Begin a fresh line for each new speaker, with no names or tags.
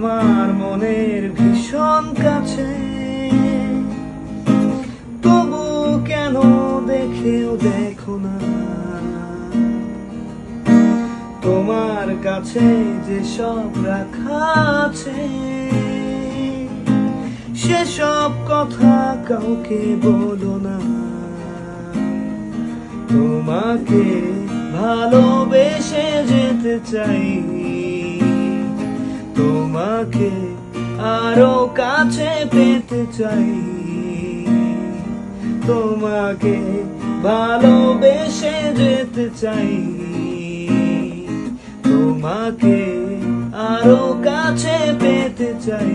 তোমার মনের ভীষণ কাছে, তবু কেন দেখেও দেখো না। তোমার কাছে যে সব রাখা আছে, সেসব কথা কাউকে বলো না। তোমাকে ভালোবেসে যেতে চাই, তোমাকে আরো কাছে পেতে চাই। তোমাকে ভালোবেসে যেতে চাই, তোমাকে আরো কাছে পেতে চাই।